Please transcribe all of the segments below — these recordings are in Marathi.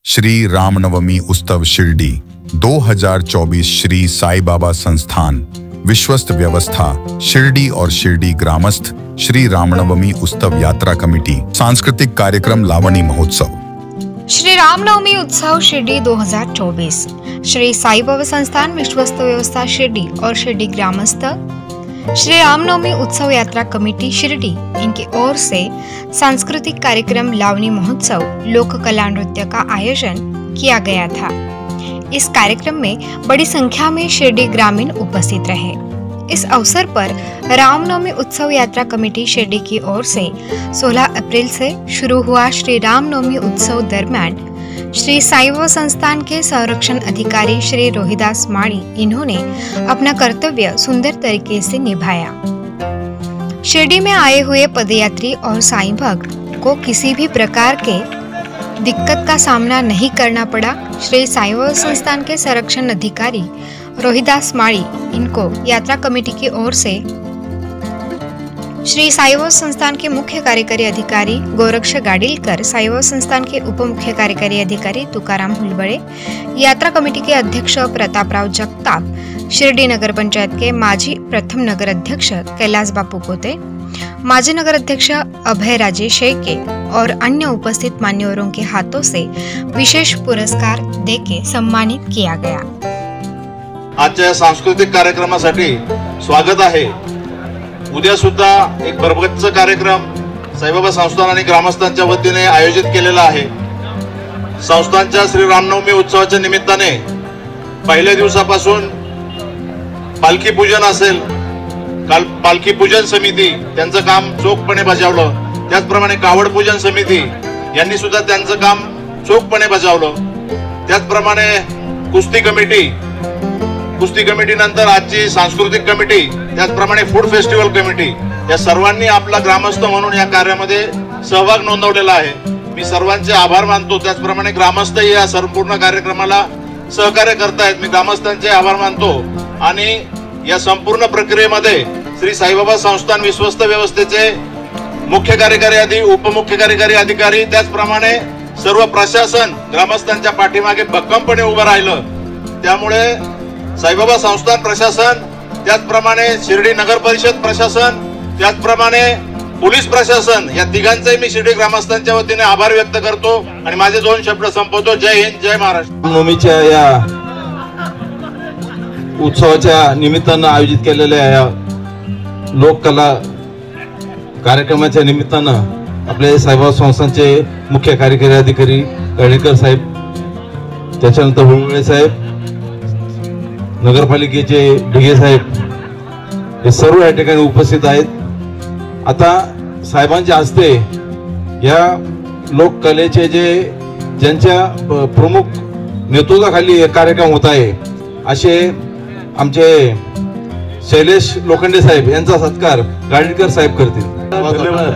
श्री रामनवमी उत्सव शिरडी 2024 श्री साई बाबा संस्थान विश्वस्त व्यवस्था शिरडी और शिरडी ग्रामस्थ श्री रामनवमी उत्सव यात्रा कमेटी सांस्कृतिक कार्यक्रम लावणी महोत्सव। श्री रामनवमी उत्सव शिरडी 2024 श्री साई बाबा संस्थान विश्वस्त व्यवस्था शिरडी और शिरडी ग्रामस्थ श्री रामनवमी उत्सव यात्रा कमेटी शिरडी इनकी ओर से सांस्कृतिक कार्यक्रम लावणी महोत्सव लोक कला नृत्य का आयोजन किया गया था। इस कार्यक्रम में बड़ी संख्या में शिरडी ग्रामीण उपस्थित रहे। इस अवसर पर रामनवमी उत्सव यात्रा कमेटी शिरडी की ओर से 16 अप्रैल से शुरू हुआ श्री रामनवमी उत्सव दरमियान श्री साई बाबा संस्थान के संरक्षण अधिकारी श्री रोहिदास माड़ी इन्होंने अपना कर्तव्य सुंदर तरीके से निभाया। शिरडी में आए हुए पदयात्री और साईं भक्त को किसी भी प्रकार के दिक्कत का सामना नहीं करना पड़ा। श्री साई बाबा संस्थान के संरक्षण अधिकारी रोहिदास माड़ी इनको यात्रा कमेटी की ओर से श्री साई बाबा संस्थान के मुख्य कार्यकारी अधिकारी गोरक्ष गाडीलकर, साई बाबा संस्थान के उप मुख्य कार्यकारी अधिकारी तुकाराम हुलबळे, यात्रा कमेटी के अध्यक्ष प्रतापराव जगताप, शिरडी नगर पंचायत के माजी प्रथम नगर अध्यक्ष कैलाश बापू कोते, माजी नगर अध्यक्ष अभय राजे शेके और अन्य उपस्थित मान्यवरों के हाथों से विशेष पुरस्कार देके सम्मानित किया गया। आजच्या सांस्कृतिक कार्यक्रमासाठी स्वागत आहे। उद्या सुद्धा एक बरगतच कार्यक्रम साईबाबा संस्थान आणि ग्रामस्थांच्या वतीने आयोजित केलेला आहे। संस्थानच्या श्री रामनवमी उत्सवाच्या निमित्ताने पहिल्या दिवसापासून पालखी पूजन असेल, काल पालखी पूजन समिती त्यांचं काम चोखपणे बजावलं, त्याचप्रमाणे कावड पूजन समिती यांनी सुद्धा त्यांचं काम चोखपणे बजावलं, त्याचप्रमाणे कुस्ती कमिटी नंतर आजची सांस्कृतिक कमिटी, त्याचप्रमाणे फूड फेस्टिवल कमिटी या सर्वांनी आपला ग्रामस्थ म्हणून या कार्यामध्ये सहभाग नोंदवलेला आहे। मी सर्वांचे आभार मानतो। त्याचप्रमाणे ग्रामस्थही या संपूर्ण कार्यक्रमाला सहकार्य करतायत, मी ग्रामस्थांचे आभार मानतो। आणि या संपूर्ण प्रक्रियेमध्ये श्री साईबाबा संस्थान विश्वस्त व्यवस्थेचे मुख्य कार्यकारी उपमुख्य कार्यकारी अधिकारी त्याचप्रमाणे सर्व प्रशासन ग्रामस्थांच्या पाठीमागे भक्कमपणे उभं राहिलं। त्यामुळे साईबाबा संस्थान प्रशासन, त्याचप्रमाणे शिर्डी नगर परिषद प्रशासन, त्याचप्रमाणे पोलीस प्रशासन या तिघांचाही मी शिर्डी ग्रामस्थांच्या वतीने आभार व्यक्त करतो आणि माझे 2 शब्द संपवतो। जय हिंद, जय महाराष्ट्र। रामनवमीच्या या उत्सवाच्या निमित्तानं आयोजित केलेल्या या लोककला कार्यक्रमाच्या निमित्तानं आपले साईबाबा संस्थानचे मुख्य कार्यकारी अधिकारी गाडीलकर साहेब, त्याच्यानंतर हुलबळे साहेब, नगरपालिकेचे ढिगे साहेब हे सर्व या ठिकाणी उपस्थित आहेत। आता साहेबांच्या हस्ते या लोककलेचे ज्यांच्या प्रमुख नेतृत्वाखाली कार्यक्रम होत आहे असे आमचे शैलेश लोखंडे साहेब यांचा सत्कार गाडीलकर साहेब करतील। धन्यवाद।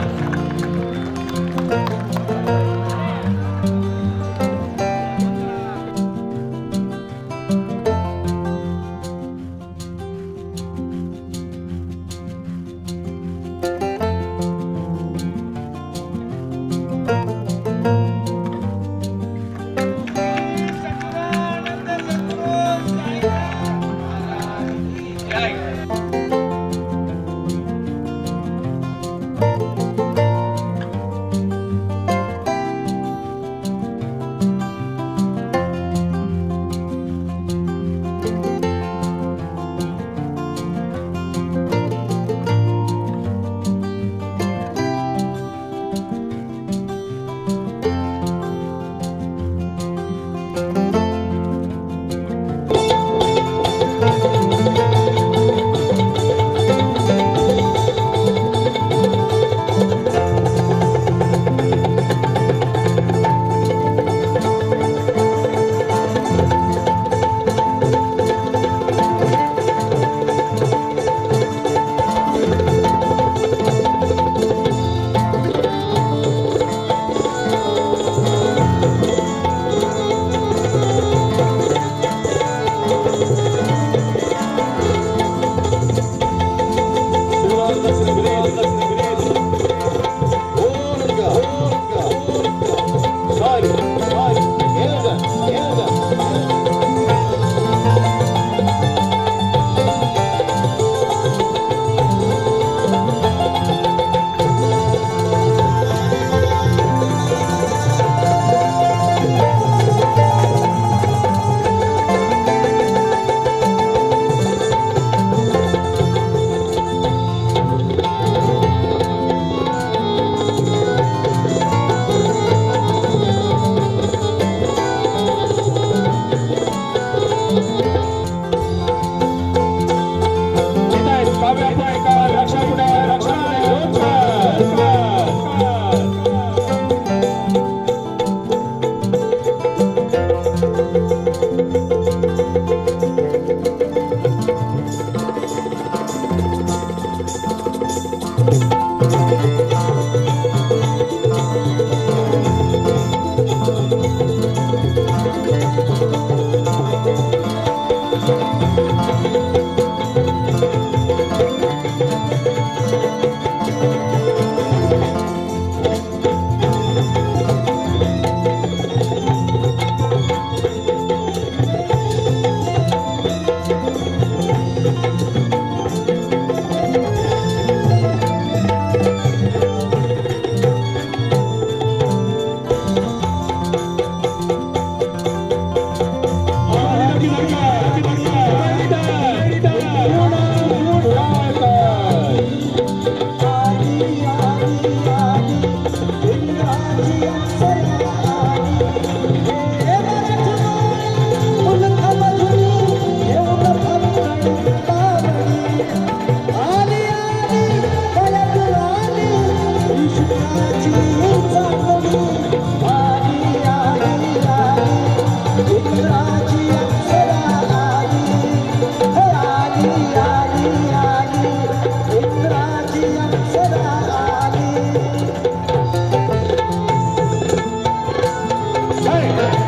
है।